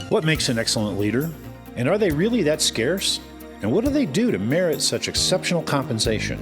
What makes an excellent leader? And are they really that scarce? And what do they do to merit such exceptional compensation?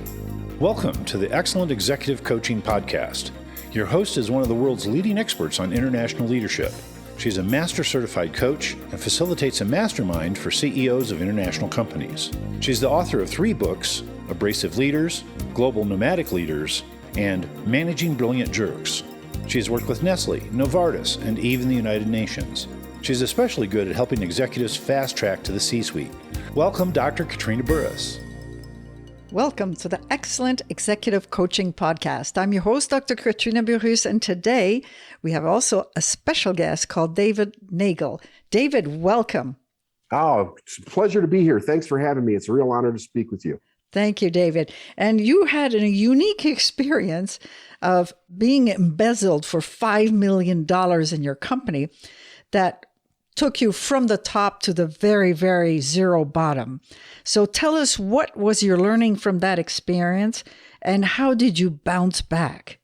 Welcome to the Excellent Executive Coaching Podcast. Your host is one of the world's leading experts on international leadership. She's a master certified coach and facilitates a mastermind for CEOs of international companies. She's the author of 3 books, Abrasive Leaders, Global Nomadic Leaders, and Managing Brilliant Jerks. She has worked with Nestle, Novartis, and even the United Nations. She's especially good at helping executives fast track to the C-suite. Welcome, Dr. Katrina Burrus. Welcome to the Excellent Executive Coaching Podcast. I'm your host, Dr. Katrina Burrus, and today we have also a special guest called David Neagle. David, welcome. Oh, it's a pleasure to be here. Thanks for having me. It's a real honor to speak with you. Thank you, David. And you had a unique experience of being embezzled for $5 million in your company that took you from the top to the very, very zero bottom. So tell us, what was your learning from that experience and how did you bounce back?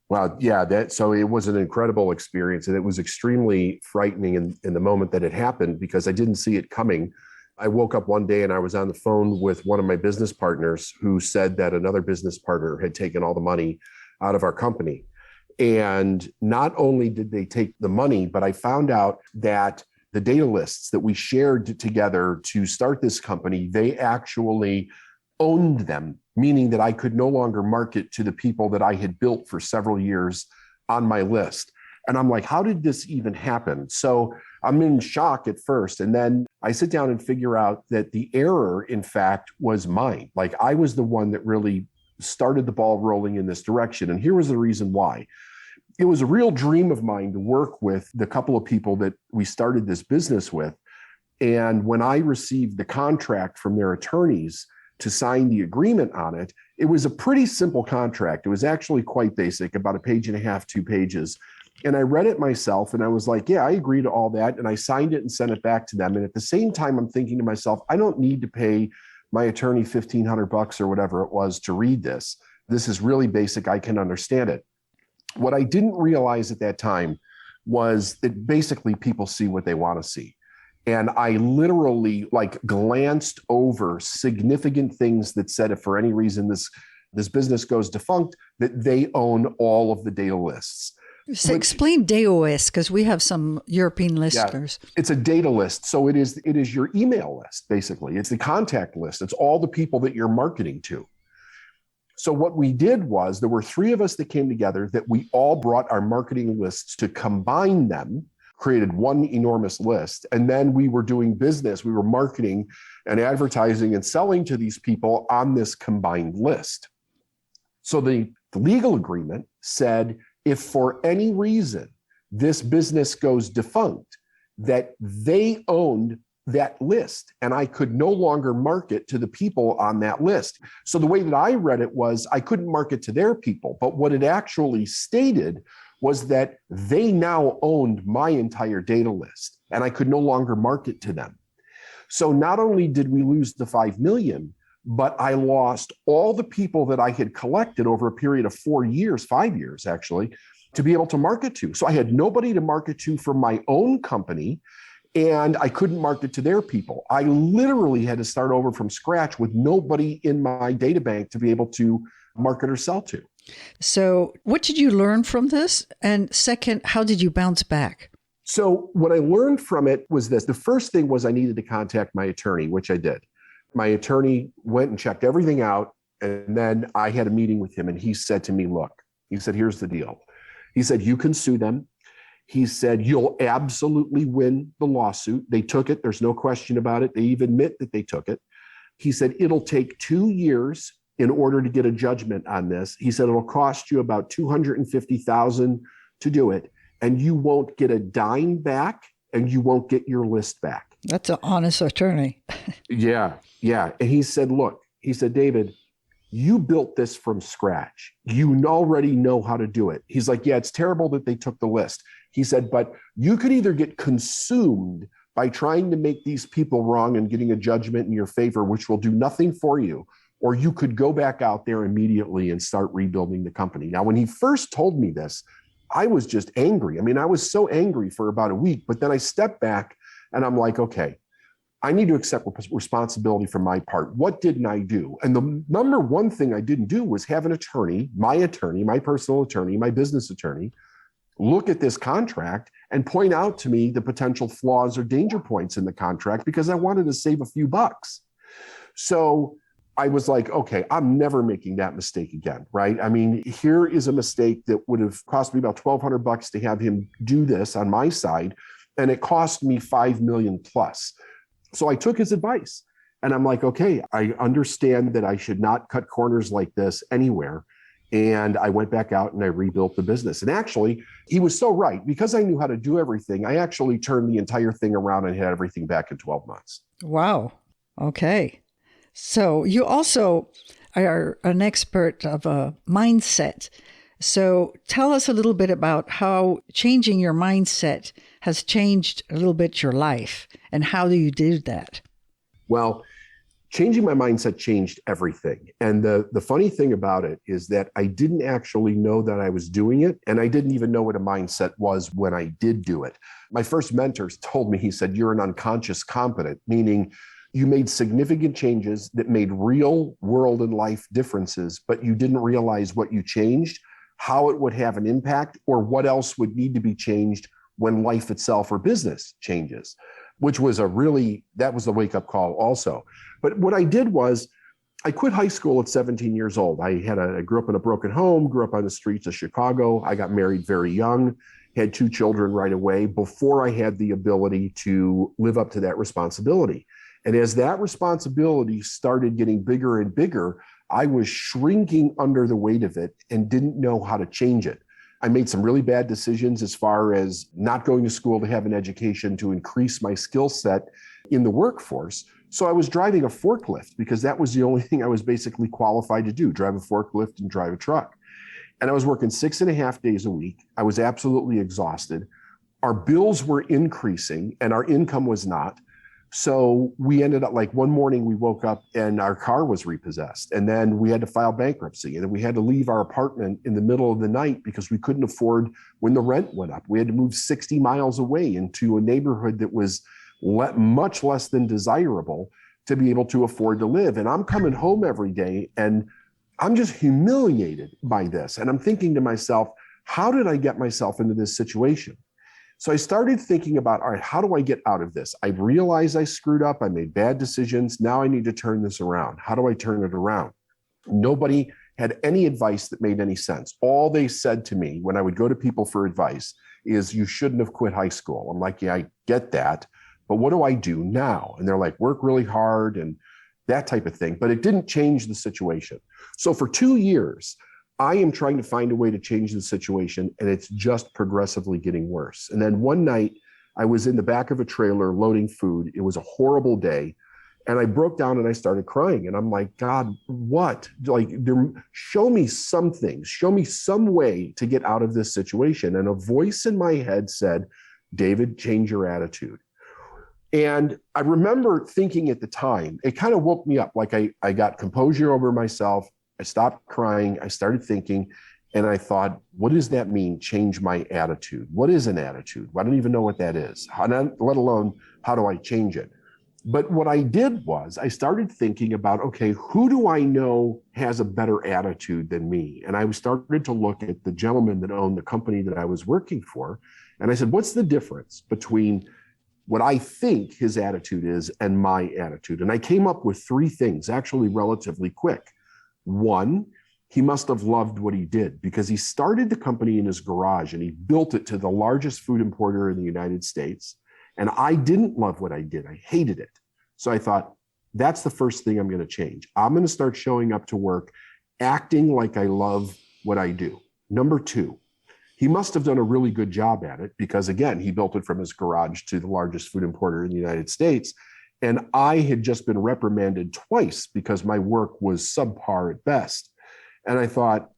Well, yeah, so it was an incredible experience, and it was extremely frightening in the moment that it happened because I didn't see it coming. I woke up one day and I was on the phone with one of my business partners who said that another business partner had taken all the money out of our company. And not only did they take the money, but I found out that the data lists that we shared together to start this company, they actually owned them, meaning that I could no longer market to the people that I had built for several years on my list. And I'm like, how did this even happen? So I'm in shock at first. And then I sit down and figure out that the error, in fact, was mine. Like, I was the one that really started the ball rolling in this direction. And here was the reason why. It was a real dream of mine to work with the couple of people that we started this business with. And when I received the contract from their attorneys to sign the agreement on it, it was a pretty simple contract. It was actually quite basic, about 1.5 pages, 2 pages. And I read it myself and I was like, yeah, I agree to all that. And I signed it and sent it back to them. And at the same time, I'm thinking to myself, I don't need to pay my attorney $1,500 or whatever it was to read this. This is really basic. I can understand it. What I didn't realize at that time was that basically people see what they want to see. And I literally glanced over significant things that said if for any reason this business goes defunct, that they own all of the data lists. So explain DOS, because we have some European listeners. Yeah, it's a data list. So it is your email list, basically. It's the contact list. It's all the people that you're marketing to. So what we did was there were 3 of us that came together that we all brought our marketing lists to combine them, created one enormous list. And then we were doing business. We were marketing and advertising and selling to these people on this combined list. So the legal agreement said, if for any reason this business goes defunct, that they owned that list and I could no longer market to the people on that list. So the way that I read it was I couldn't market to their people, but what it actually stated was that they now owned my entire data list and I could no longer market to them. So not only did we lose the 5 million, but I lost all the people that I had collected over a period of 5 years actually, to be able to market to. So I had nobody to market to from my own company, and I couldn't market to their people. I literally had to start over from scratch with nobody in my data bank to be able to market or sell to. So what did you learn from this? And second, how did you bounce back? So what I learned from it was this. The first thing was I needed to contact my attorney, which I did. My attorney went and checked everything out. And then I had a meeting with him and he said to me, look, he said, here's the deal. He said, you can sue them. He said, you'll absolutely win the lawsuit. They took it. There's no question about it. They even admit that they took it. He said, it'll take 2 years in order to get a judgment on this. He said, it'll cost you about $250,000 to do it. And you won't get a dime back and you won't get your list back. That's an honest attorney. Yeah. And he said, look, he said, David, you built this from scratch. You already know how to do it. He's like, yeah, it's terrible that they took the list. He said, but you could either get consumed by trying to make these people wrong and getting a judgment in your favor, which will do nothing for you, or you could go back out there immediately and start rebuilding the company. Now, when he first told me this, I was just angry. I mean, I was so angry for about a week, but then I stepped back And I'm like, okay, I need to accept responsibility for my part. What didn't I do? And the number one thing I didn't do was have an attorney, my personal attorney, my business attorney, look at this contract and point out to me the potential flaws or danger points in the contract because I wanted to save a few bucks. So I was like, okay, I'm never making that mistake again, right? I mean, here is a mistake that would have cost me about $1,200 to have him do this on my side, and it cost me $5 million plus. So I took his advice and I'm like, okay, I understand that I should not cut corners like this anywhere. And I went back out and I rebuilt the business. And actually, he was so right. Because I knew how to do everything, I actually turned the entire thing around and had everything back in 12 months. Wow. Okay. So you also are an expert of a mindset. So tell us a little bit about how changing your mindset has changed a little bit your life and how do you do that? Well, changing my mindset changed everything. And the funny thing about it is that I didn't actually know that I was doing it. And I didn't even know what a mindset was when I did do it. My first mentor told me, he said, you're an unconscious competent, meaning you made significant changes that made real world and life differences, but you didn't realize what you changed, how it would have an impact, or what else would need to be changed when life itself or business changes, which was that was a wake-up call also. But what I did was I quit high school at 17 years old. I grew up in a broken home, grew up on the streets of Chicago. I got married very young, had 2 children right away before I had the ability to live up to that responsibility. And as that responsibility started getting bigger and bigger, I was shrinking under the weight of it and didn't know how to change it. I made some really bad decisions as far as not going to school to have an education to increase my skill set in the workforce. So I was driving a forklift because that was the only thing I was basically qualified to do, drive a forklift and drive a truck. And I was working 6.5 days a week. I was absolutely exhausted. Our bills were increasing and our income was not. So we ended up, like, one morning we woke up and our car was repossessed, and then we had to file bankruptcy, and then we had to leave our apartment in the middle of the night because we couldn't afford when the rent went up. We had to move 60 miles away into a neighborhood that was much less than desirable to be able to afford to live. And I'm coming home every day and I'm just humiliated by this. And I'm thinking to myself, how did I get myself into this situation? So I started thinking about, all right, how do I get out of this? I realized I screwed up. I made bad decisions. Now I need to turn this around. How do I turn it around? Nobody had any advice that made any sense. All they said to me when I would go to people for advice is, you shouldn't have quit high school. I'm like, yeah, I get that. But what do I do now? And they're like, work really hard and that type of thing. But it didn't change the situation. So for 2 years, I am trying to find a way to change the situation, and it's just progressively getting worse. And then one night, I was in the back of a trailer loading food. It was a horrible day. And I broke down and I started crying. And I'm like, God, what? Like, show me something. Show me some way to get out of this situation. And a voice in my head said, David, change your attitude. And I remember thinking at the time, it kind of woke me up. Like I got composure over myself. I stopped crying. I started thinking, and I thought, what does that mean? Change my attitude. What is an attitude? I don't even know what that is, let alone how do I change it? But what I did was I started thinking about, okay, who do I know has a better attitude than me? And I started to look at the gentleman that owned the company that I was working for. And I said, what's the difference between what I think his attitude is and my attitude? And I came up with 3 things, actually relatively quick. 1, he must have loved what he did, because he started the company in his garage and he built it to the largest food importer in the United States. And I didn't love what I did. I hated it. So I thought, that's the first thing I'm going to change. I'm going to start showing up to work, acting like I love what I do. Number 2, he must have done a really good job at it, because again, he built it from his garage to the largest food importer in the United States. And I had just been reprimanded twice because my work was subpar at best. And I thought,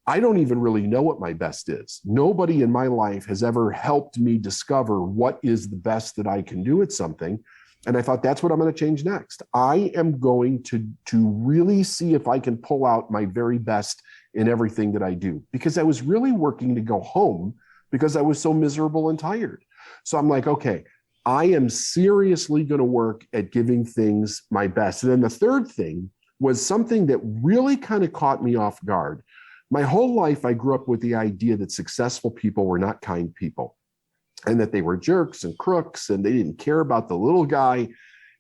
I don't even really know what my best is. Nobody in my life has ever helped me discover what is the best that I can do at something. And I thought, that's what I'm going to change next. I am going to really see if I can pull out my very best in everything that I do, because I was really working to go home because I was so miserable and tired. So I'm like, okay, I am seriously going to work at giving things my best. And then the third thing was something that really kind of caught me off guard. My whole life, I grew up with the idea that successful people were not kind people and that they were jerks and crooks and they didn't care about the little guy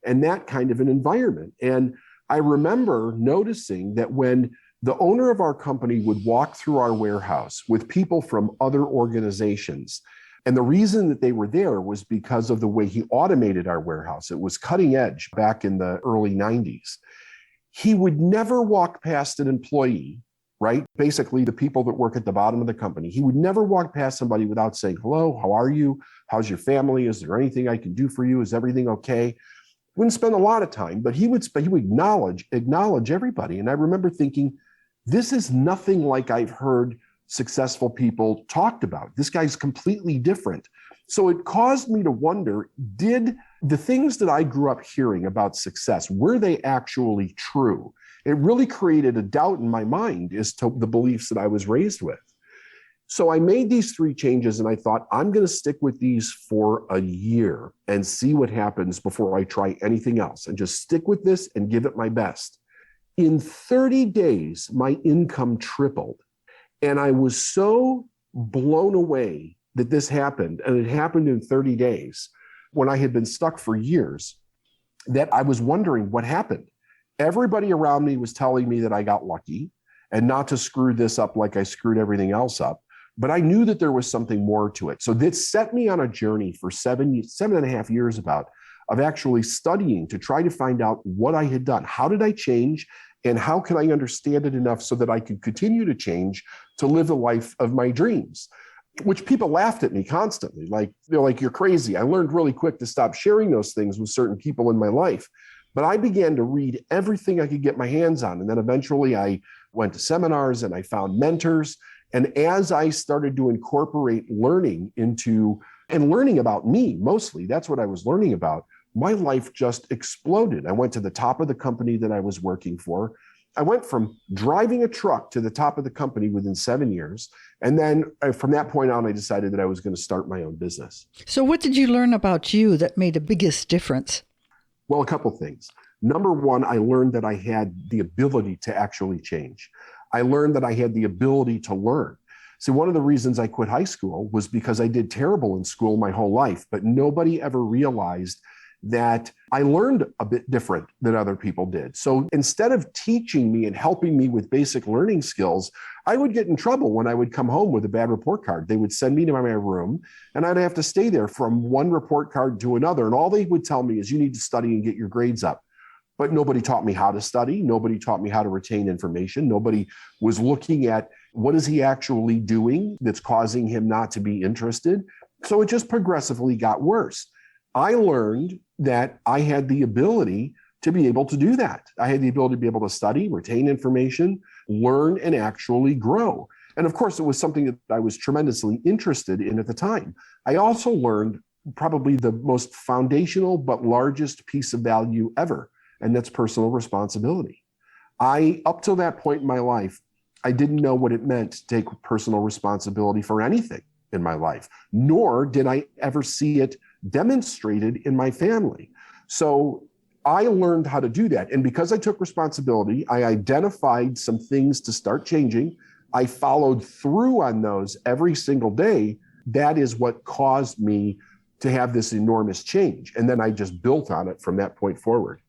and that kind of an environment. And I remember noticing that when the owner of our company would walk through our warehouse with people from other organizations, and the reason that they were there was because of the way he automated our warehouse. It was cutting edge back in the early 90s. He would never walk past an employee, right? Basically, the people that work at the bottom of the company. He would never walk past somebody without saying, hello, how are you? How's your family? Is there anything I can do for you? Is everything okay? Wouldn't spend a lot of time, but he would acknowledge everybody. And I remember thinking, this is nothing like I've heard successful people talked about. This guy's completely different. So it caused me to wonder, did the things that I grew up hearing about success, were they actually true? It really created a doubt in my mind as to the beliefs that I was raised with. So I made these 3 changes and I thought, I'm going to stick with these for a year and see what happens before I try anything else, and just stick with this and give it my best. In 30 days, my income tripled. And I was so blown away that this happened, and it happened in 30 days when I had been stuck for years, that I was wondering what happened. Everybody around me was telling me that I got lucky and not to screw this up like I screwed everything else up. But I knew that there was something more to it. So this set me on a journey for 7.5 years of actually studying to try to find out what I had done. How did I change? And how can I understand it enough so that I could continue to change to live the life of my dreams? Which people laughed at me constantly, like, you're crazy. I learned really quick to stop sharing those things with certain people in my life. But I began to read everything I could get my hands on. And then eventually I went to seminars and I found mentors. And as I started to incorporate learning learning about me, mostly, that's what I was learning about, my life just exploded. I went to the top of the company that I was working for. I went from driving a truck to the top of the company within 7 years. And then from that point on, I decided that I was going to start my own business. So what did you learn about you that made the biggest difference? Well, a couple things. Number one, I learned that I had the ability to actually change. I learned that I had the ability to learn. See, one of the reasons I quit high school was because I did terrible in school my whole life, but nobody ever realized that I learned a bit different than other people did. So instead of teaching me and helping me with basic learning skills, I would get in trouble when I would come home with a bad report card. They would send me to my room and I'd have to stay there from one report card to another. And all they would tell me is, you need to study and get your grades up. But nobody taught me how to study. Nobody taught me how to retain information. Nobody was looking at what is he actually doing that's causing him not to be interested. So it just progressively got worse. I learned that I had the ability to be able to do that. I had the ability to be able to study, retain information, learn, and actually grow. And of course, it was something that I was tremendously interested in at the time. I also learned probably the most foundational but largest piece of value ever, and that's personal responsibility. Up till that point in my life, I didn't know what it meant to take personal responsibility for anything in my life, nor did I ever see it demonstrated in my family. So I learned how to do that. And because I took responsibility, I identified some things to start changing. I followed through on those every single day. That is what caused me to have this enormous change. And then I just built on it from that point forward.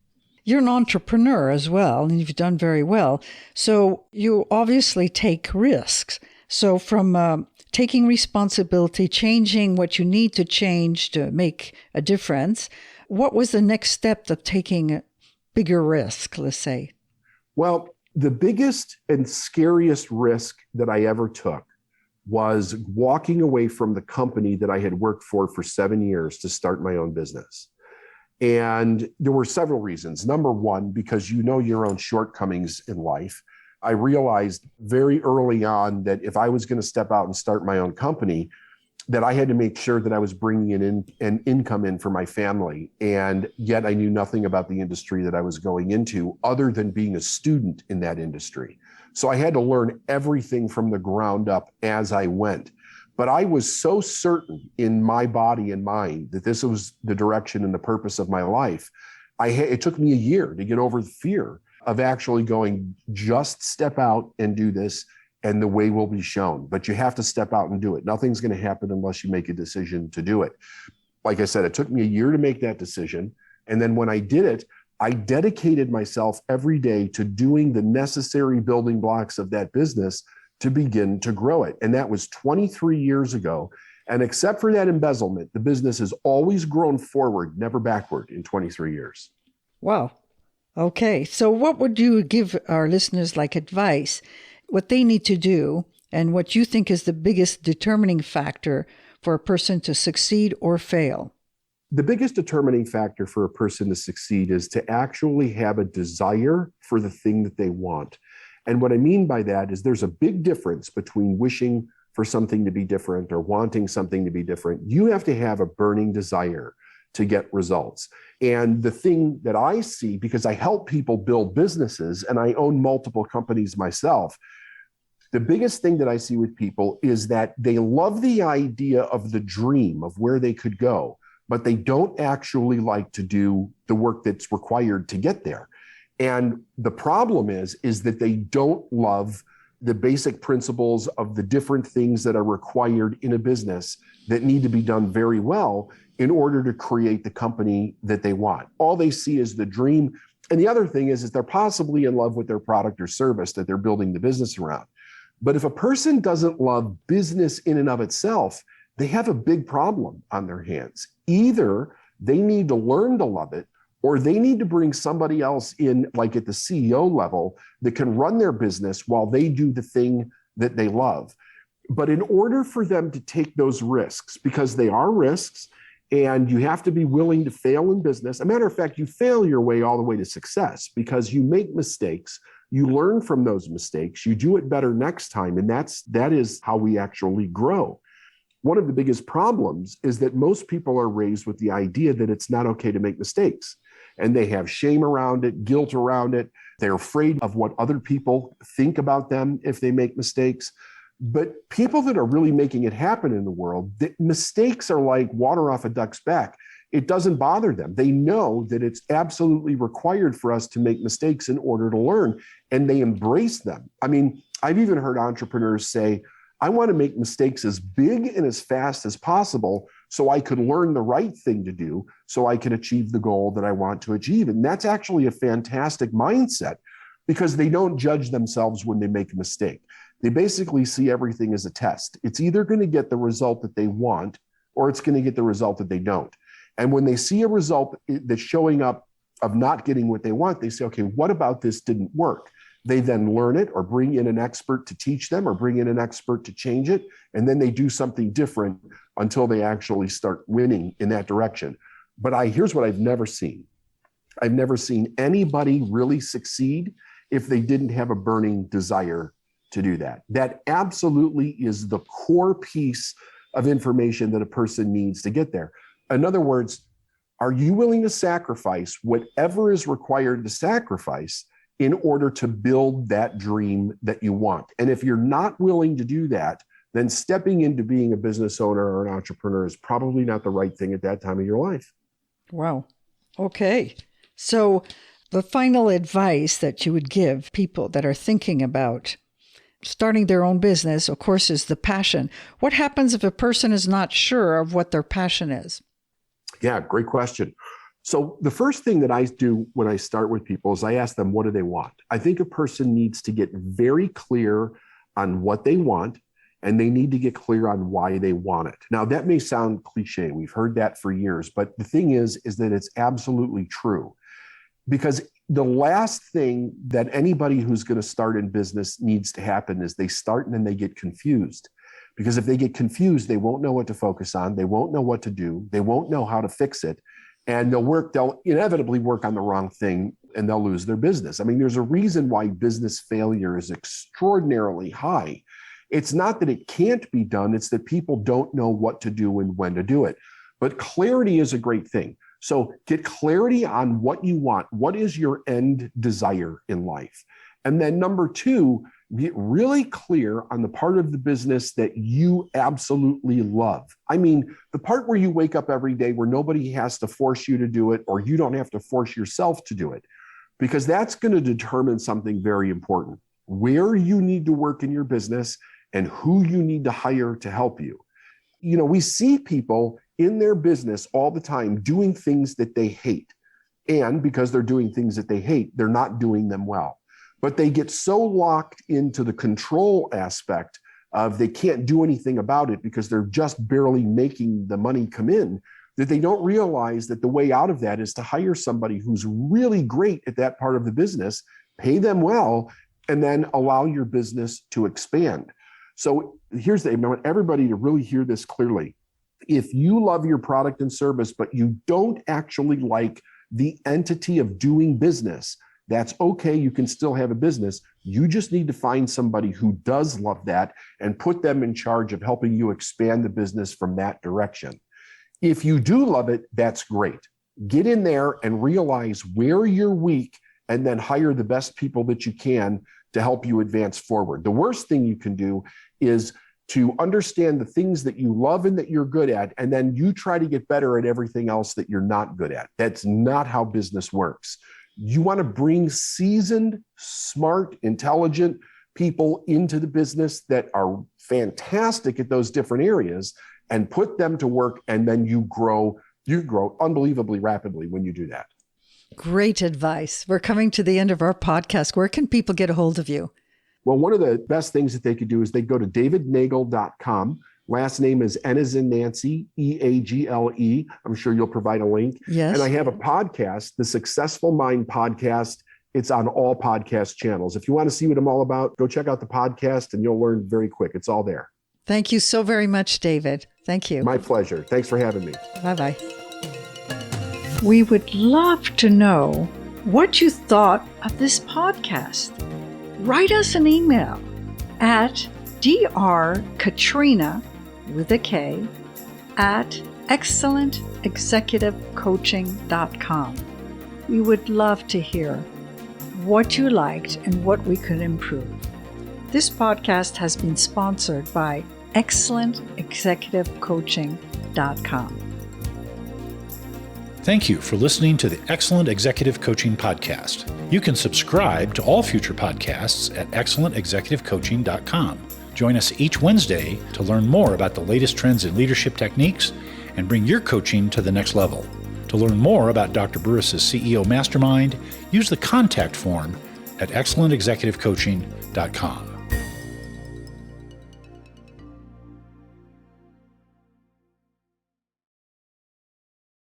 You're an entrepreneur as well, and you've done very well. So you obviously take risks. So from taking responsibility, changing what you need to change to make a difference, what was the next step of taking a bigger risk, let's say? Well, the biggest and scariest risk that I ever took was walking away from the company that I had worked for 7 years to start my own business. And there were several reasons. Number one, because you know your own shortcomings in life. I realized very early on that if I was going to step out and start my own company, that I had to make sure that I was bringing in an income in for my family. And yet I knew nothing about the industry that I was going into other than being a student in that industry. So I had to learn everything from the ground up as I went. But I was so certain in my body and mind that this was the direction and the purpose of my life. It took me a year to get over the fear of actually going, just step out and do this, and the way will be shown. But you have to step out and do it. Nothing's going to happen unless you make a decision to do it. Like I said, it took me a year to make that decision. And then when I did it, I dedicated myself every day to doing the necessary building blocks of that business to begin to grow it. And that was 23 years ago. And except for that embezzlement, the business has always grown forward, never backward in 23 years. Wow. Okay. So what would you give our listeners like advice, what they need to do, and what you think is the biggest determining factor for a person to succeed or fail? The biggest determining factor for a person to succeed is to actually have a desire for the thing that they want. And what I mean by that is there's a big difference between wishing for something to be different or wanting something to be different. You have to have a burning desire to get results. And the thing that I see, because I help people build businesses and I own multiple companies myself, the biggest thing that I see with people is that they love the idea of the dream of where they could go, but they don't actually like to do the work that's required to get there. And the problem is that they don't love the basic principles of the different things that are required in a business that need to be done very well in order to create the company that they want. All they see is the dream. And the other thing is they're possibly in love with their product or service that they're building the business around. But if a person doesn't love business in and of itself, they have a big problem on their hands. Either they need to learn to love it, or they need to bring somebody else in, like at the CEO level, that can run their business while they do the thing that they love. But in order for them to take those risks, because they are risks, and you have to be willing to fail in business. As a matter of fact, you fail your way all the way to success because you make mistakes, you learn from those mistakes, you do it better next time, and that is how we actually grow. One of the biggest problems is that most people are raised with the idea that it's not okay to make mistakes. And they have shame around it, guilt around it. They're afraid of what other people think about them if they make mistakes. But people that are really making it happen in the world, mistakes are like water off a duck's back. It doesn't bother them. They know that it's absolutely required for us to make mistakes in order to learn, and they embrace them. I mean, I've even heard entrepreneurs say, I want to make mistakes as big and as fast as possible so I could learn the right thing to do so I can achieve the goal that I want to achieve. And that's actually a fantastic mindset because they don't judge themselves when they make a mistake. They basically see everything as a test. It's either going to get the result that they want or it's going to get the result that they don't. And when they see a result that's showing up of not getting what they want, they say, okay, what about this didn't work? They then learn it or bring in an expert to teach them or bring in an expert to change it. And then they do something different until they actually start winning in that direction. But here's what I've never seen. I've never seen anybody really succeed if they didn't have a burning desire to do that. That absolutely is the core piece of information that a person needs to get there. In other words, are you willing to sacrifice whatever is required to sacrifice in order to build that dream that you want? And if you're not willing to do that, then stepping into being a business owner or an entrepreneur is probably not the right thing at that time of your life. Wow. Okay. So the final advice that you would give people that are thinking about starting their own business, of course, is the passion. What happens if a person is not sure of what their passion is? Yeah, great question. So the first thing that I do when I start with people is I ask them, what do they want? I think a person needs to get very clear on what they want, and they need to get clear on why they want it. Now, that may sound cliche. We've heard that for years, but the thing is that it's absolutely true. Because the last thing that anybody who's going to start in business needs to happen is they start and then they get confused. Because if they get confused, they won't know what to focus on. They won't know what to do. They won't know how to fix it. And they'll inevitably work on the wrong thing and they'll lose their business. I mean, there's a reason why business failure is extraordinarily high. It's not that it can't be done. It's that people don't know what to do and when to do it. But clarity is a great thing. So get clarity on what you want. What is your end desire in life? And then number two, Get really clear on the part of the business that you absolutely love. I mean, the part where you wake up every day where nobody has to force you to do it, or you don't have to force yourself to do it, because that's going to determine something very important: where you need to work in your business and who you need to hire to help you. You know, we see people in their business all the time doing things that they hate. And because they're doing things that they hate, they're not doing them well. But they get so locked into the control aspect of they can't do anything about it because they're just barely making the money come in, that they don't realize that the way out of that is to hire somebody who's really great at that part of the business, pay them well, and then allow your business to expand. So here's I want everybody to really hear this clearly. If you love your product and service, but you don't actually like the entity of doing business, that's okay. You can still have a business. You just need to find somebody who does love that and put them in charge of helping you expand the business from that direction. If you do love it, that's great. Get in there and realize where you're weak, and then hire the best people that you can to help you advance forward. The worst thing you can do is to understand the things that you love and that you're good at, and then you try to get better at everything else that you're not good at. That's not how business works. You want to bring seasoned, smart, intelligent people into the business that are fantastic at those different areas, and put them to work, and then you grow unbelievably rapidly when you do that. Great advice. We're coming to the end of our podcast. Where can people get a hold of you? Well, one of the best things that they could do is they go to davidneagle.com. Last name is N as in Nancy, Eagle. I'm sure you'll provide a link. Yes. And I have a podcast, the Successful Mind Podcast. It's on all podcast channels. If you want to see what I'm all about, go check out the podcast and you'll learn very quick. It's all there. Thank you so very much, David. Thank you. My pleasure. Thanks for having me. Bye-bye. We would love to know what you thought of this podcast. Write us an email at drkatrina with a K at excellentexecutivecoaching.com. We would love to hear what you liked and what we could improve. This podcast has been sponsored by excellentexecutivecoaching.com. Thank you for listening to the Excellent Executive Coaching Podcast. You can subscribe to all future podcasts at excellentexecutivecoaching.com. Join us each Wednesday to learn more about the latest trends in leadership techniques and bring your coaching to the next level. To learn more about Dr. Burrus' CEO Mastermind, use the contact form at excellentexecutivecoaching.com.